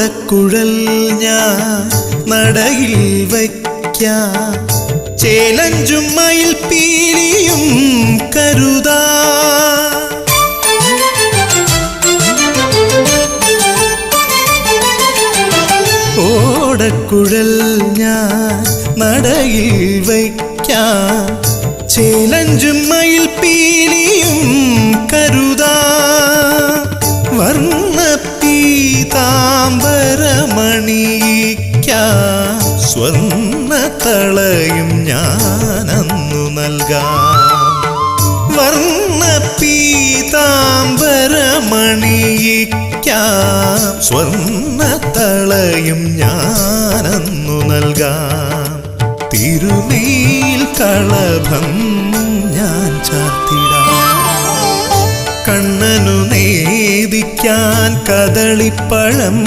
ഓടക്കുഴൽ ഞാൻ നടയിൽ വയ്ക്കാം, ചേലഞ്ചും മയിൽ പീലിയും കരുതാ. ഓടക്കുഴൽ ഞാൻ നടയിൽ വയ്ക്കാം, ചേലഞ്ചും മയിൽ പീലിയും കരുതാ. വർണ്ണ പീതാംബരമണിയിക്കാം, സ്വർണ്ണ തളയും ഞാനന്നു നൽകാം. വർണ്ണ പീതാംബരമണിയിക്കാം, സ്വർണ്ണ തളയും ഞാനന്നു നൽകാം. തിരുനെയിൽ കളഭം ഞാൻ ചാർത്തിടാം, കണ്ണനു നേദിക്കാൻ കദളിപ്പഴം